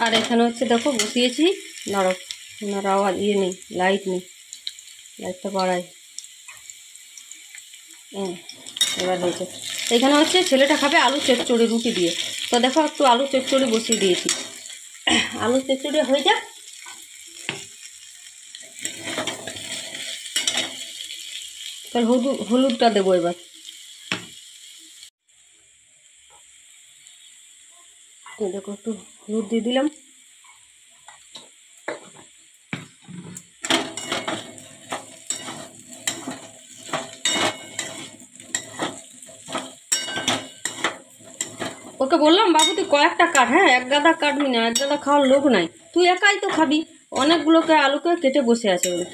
আর এখানে হচ্ছে দেখো বসিয়েছি, নরক ওনার আওয়াজ নেই, লাইট নেই, লাইটটা বাড়াই। এবার হয়েছে। এখানে হচ্ছে ছেলেটা খাবে আলু চচ্চড়ি রুটি দিয়ে, তো দেখো একটু আলু চচ্চড়ি বসিয়ে দিয়েছি। আলু চচ্চড়ি হয়ে যাক, তাহলে হলুদটা দেবো এবার। দেখো একটু হলুদ দিয়ে দিলাম। ওকে বললাম বাবু তুই কয়েকটা কাট, হ্যাঁ এক গাদা কাটবি না, এক গাদা খাওয়ার লোক নাই, তুই একাই তো খাবি, অনেকগুলোকে আলুকে কেটে বসে আছে বলে।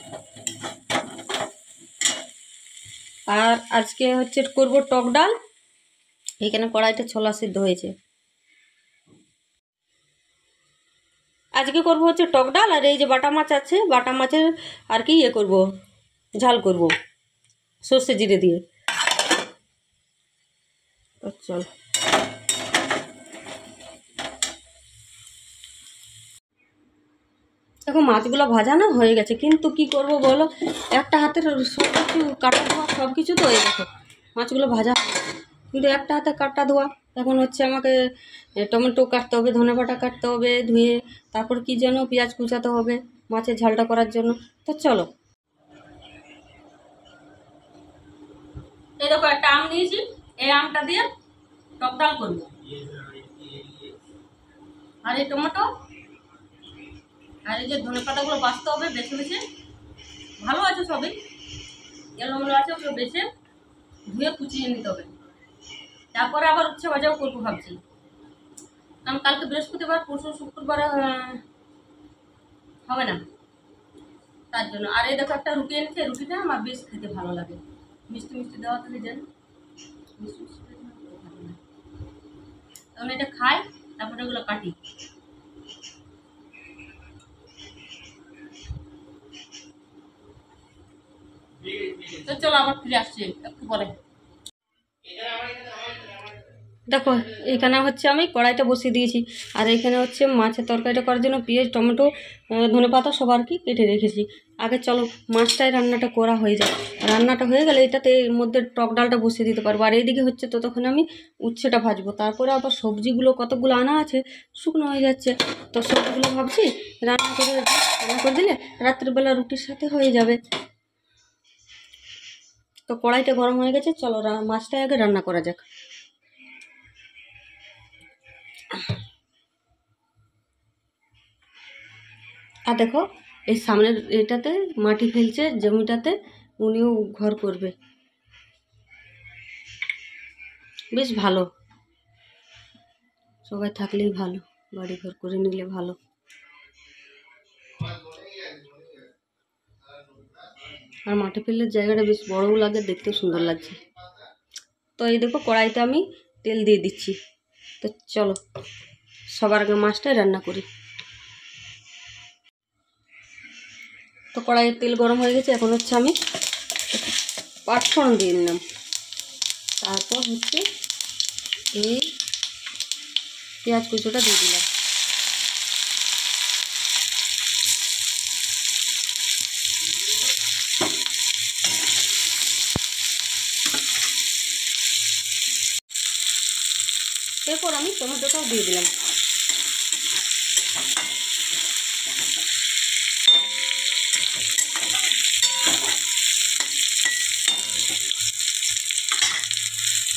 আর আজকে হচ্ছে করব টক ডাল। এখানে কড়াইতে ছোলা সিদ্ধ হয়েছে। আজকে করব হচ্ছে টক ডাল, আর এই যে বাটা মাছ আছে, বাটা মাছের আর কি করব, ঝাল করব সর্ষে জিরে দিয়ে। চল দেখো মাছগুলো ভাজা না হয়ে গেছে, কিন্তু কি করব বলো, একটা হাতের সব কিছু কাটা ধোয়া সব কিছু তো, এই দেখো মাছগুলো ভাজা, কিন্তু একটা হাতে কাটা ধোয়া। এখন হচ্ছে আমাকে টমেটো কাটতে হবে, ধনেপাতা কাটতে হবে ধুয়ে, তারপর কি যেন পেঁয়াজ কুচাতে হবে মাছের ঝালটা করার জন্য। তো চলো, এই দেখো একটা আম নিয়েছি, এই আমটা দিয়ে টক ডাল করবো। আর এই টমেটো আর এই যে ধনেপাতাগুলো বাছতে হবে বেছে বেছে, ভালো আছে সবই, এলোমেলো আছে, ওগুলো বেছে ধুয়ে কুচিয়ে নিতে হবে। তারপরে আবার উচ্ছে ভাজাও করবো ভাবছি, কারণ কালকে বৃহস্পতিবার, পরশু শুক্রবারে হবে না, তার জন্য। আর এই দেখো একটা রুটি এনেছে, রুটিটা আমার বেশ খেতে ভালো লাগে, মিষ্টি মিষ্টি দেওয়া থেকে যেন মিষ্টি মিষ্টি ভালো লাগে, তখন এটা খাই, তারপরে ওগুলো কাটি। তো চলো আবার ফিরে আসছি একটু পরে। দেখো এখানে হচ্ছে আমি কড়াইটা বসিয়ে দিয়েছি, আর এখানে হচ্ছে মাছের তরকারিটা করার জন্য পেঁয়াজ টমেটো ধনেপাতা সব আর কি কেটে রেখেছি। আগে চলো মাছটাই রান্নাটা করা হয়ে যায়, রান্নাটা হয়ে গেলে এটাতে এর মধ্যে টক ডালটা বসিয়ে দিতে পারবো। আর এইদিকে হচ্ছে ততক্ষণ আমি উচ্ছেটা ভাজবো, তারপরে আবার সবজিগুলো কতগুলো আনা আছে শুকনো হয়ে যাচ্ছে, তো সবজিগুলো ভাবছি রান্না করে দিলে রাত্রিবেলা রুটির সাথে হয়ে যাবে। তো কড়াইটা গরম হয়ে গেছে, চলো মাছটা আগে রান্না করা যাক। আর দেখো এই সামনের এটাতে মাটি ফেলছে জমিটাতে, উনিও ঘর করবে, বেশ ভালো, সবাই থাকলেই ভালো, বাড়ি ঘর করে নিলে ভালো। আর মাটি ফেললে জায়গাটা বেশ বড়ও লাগে, দেখতেও সুন্দর লাগছে। তো এই দেখো কড়াইতে আমি তেল দিয়ে দিচ্ছি, তো চলো সবার আগে মাছটাই রান্না করি। তো কড়াইয়ের তেল গরম হয়ে গেছে, এখন হচ্ছে আমি পাঁচফোড়ন দিয়ে নিলাম, তারপর হচ্ছে এই পেঁয়াজ কুচোটা দিয়ে দিলাম। এরপর আমি টমেটোটাও দিয়ে দিলাম।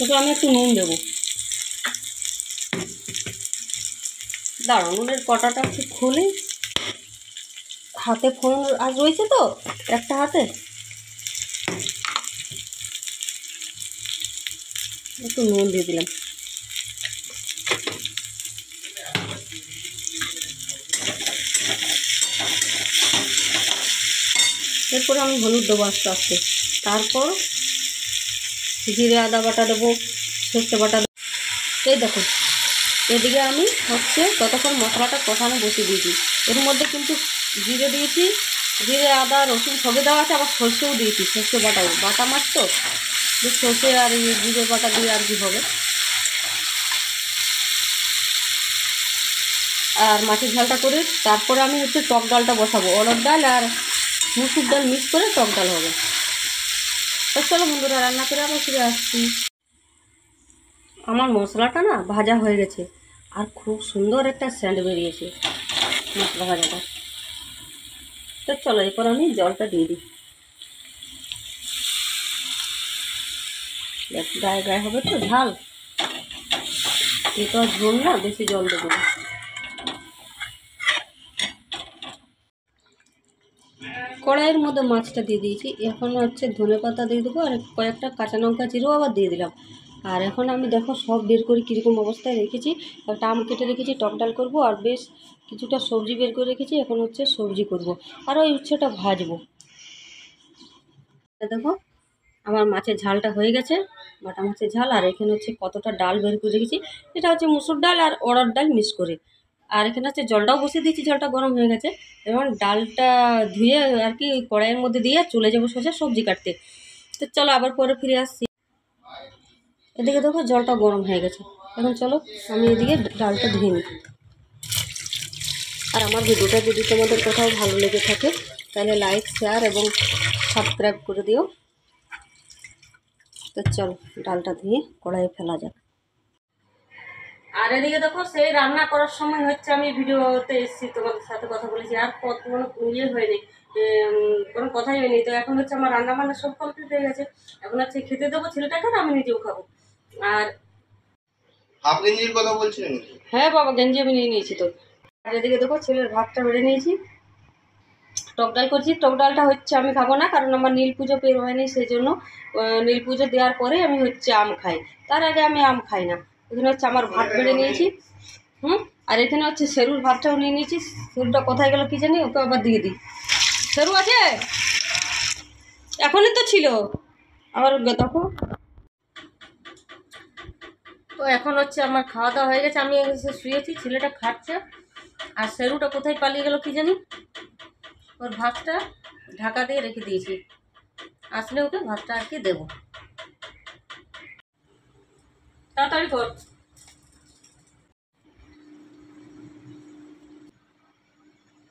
এরপর আমি একটু নুন দেবো, দাঁড়াও নুনের কটাটা একটু খুলে, হাতে ফোন আর রয়েছে তো একটা হাতে, একটু নুন দিয়ে দিলাম। এরপরে আমি হলুদ দেবো আস্তে আস্তে, তারপর জিরে আদা বাটা দেবো, সর্ষে বাটা দেবো। এই দেখো এদিকে আমি হচ্ছে ততক্ষণ মশলাটা কষানো বসিয়ে দিয়েছি, এর মধ্যে কিন্তু জিরে দিয়েছি, জিরে আদা রসুন সবই দেওয়া আছে, আবার সর্ষেও দিয়েছি, সর্ষে বাটাও, বাটা মাছ তো সর্ষে আর জিরে বাটা দিয়ে আর কি হবে। আর মাছের ঝালটা করে তারপরে আমি হচ্ছে টক ডালটা বসাবো। অরহর ডাল আর মুসুর ডাল মিক্স করে টক ডাল হবে। তো চলো বন্ধুরা, রান্না করে আবার ফিরে আসছি। আমার মশলাটা না ভাজা হয়ে গেছে, আর খুব সুন্দর একটা সেন্ট বেরিয়েছে মশলা ভাজাটা। তো চলো এরপর আমি জলটা দিয়ে দিই। গায়ে গায়ে হবে তো ঝাল, এটা ঝোল না, বেশি জল দেবো না। কড়াইয়ের মধ্যে মাছটা দিয়ে দিয়েছি। এখন হচ্ছে ধনেপাতা দিয়ে দেবো, আর কয়েকটা কাঁচা লঙ্কা চিরেও আবার দিয়ে দিলাম। আর এখন আমি দেখো সব বের করে কীরকম অবস্থায় রেখেছি। একটা আম কেটে রেখেছি, টক ডাল করবো, আর বেশ কিছুটা সবজি বের করে রেখেছি। এখন হচ্ছে সবজি করব, আর ওই উচ্ছেটা ভাজবো। দেখো আমার মাছের ঝালটা হয়ে গেছে, বাটা মাছের ঝাল। আর এখানে হচ্ছে কতটা ডাল বের করে রেখেছি, এটা হচ্ছে মুসুর ডাল আর অরহর ডাল মিক্স করে। আর এখানে হচ্ছে জলটাও বসিয়ে দিয়েছি, জলটা গরম হয়ে গেছে। এবং ডালটা ধুয়ে আর কি কড়াইয়ের মধ্যে দিয়ে চলে যাবো সোজা সবজি কাটতে। তো চলো আবার পরে ফিরে আসছি। এদিকে দেখো জলটা গরম হয়ে গেছে। এখন চলো আমি এদিকে ডালটা ধুয়ে নিই। আর আমার ভিডিওটা যদি তোমাদের কোথাও ভালো লেগে থাকে তাহলে লাইক, শেয়ার এবং সাবস্ক্রাইব করে দিও। তো চলো ডালটা ধুয়ে কড়াইয়ে ফেলা যাক। আর এদিকে দেখো সেই রান্না করার সময় হচ্ছে আমি ভিডিওতে এসেছি, তোমাদের সাথে কথা বলেছি, আর কোনো ইয়ে হয়নি, কোনো কথাই হয়নি। তো এখন হচ্ছে আমার রান্না বান্না সব কমপ্লিট হয়ে গেছে। এখন হচ্ছে খেতে দেবো ছেলেটাকে, আর আমি নিজেও খাবো। আর হাফ গেঞ্জির কথা বলছিলেন? হ্যাঁ বাবা, গেঞ্জি আমি নিয়ে নিয়েছি তো। আর এদিকে দেখো ছেলের ভাতটা বেড়ে নিয়েছি, টক ডাল করছি। টক ডালটা হচ্ছে আমি খাবো না, কারণ আমার নীল পুজো বের হয়নি, সেই জন্য নীল পুজো দেওয়ার পরে আমি হচ্ছে আম খাই, তার আগে আমি আম খাই না। এখানে হচ্ছে আমার ভাত বেড়ে নিয়েছি। আর এখানে হচ্ছে সেরুর ভাতটাও নিয়ে নিয়েছি। সেরুটা কোথায় গেল কি জানি, ওকে আবার দিয়ে দিই। সেরু আছে, এখনই তো ছিল আবার দেখো। তো এখন হচ্ছে আমার খাওয়া দাওয়া হয়ে গেছে, আমি এসে শুয়েছি, ছেলেটা খাচ্ছে। আর সেরুটা কোথায় পালিয়ে গেল কি জানি, ওর ভাতটা ঢাকা দিয়ে রেখে দিয়েছি, আসলে ওকে ভাতটা আর কি দেবো। তাড়াতাড়ি কর।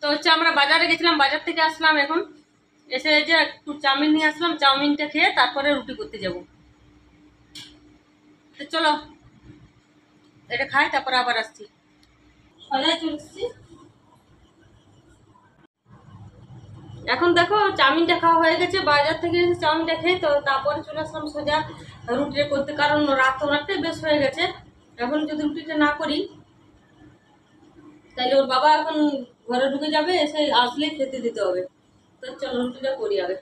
তো হচ্ছে আমরা বাজারে গেছিলাম, বাজার থেকে আসলাম, এখন এসে যে একটু চাউমিন নিয়ে আসলাম, চাউমিনটা খেয়ে তারপরে রুটি করতে যাব। তো চলো এটা খাই, তারপরে আবার আসছি। সজায় চলে এসছি। এখন দেখো চাউমিনটা খাওয়া হয়ে গেছে, বাজার থেকে এসে চাউমিনটা খেয়ে তো তারপরে চলে আসলাম সোজা রুটিটা করতে, কারণ রাত অনেকটাই বেশ হয়ে গেছে। এখন যদি রুটিটা না করি তাহলে ওর বাবা এখন ঘরে ঢুকে যাবে, এসে আসলেই খেতে দিতে হবে। তো চলো রুটিটা করি আগে।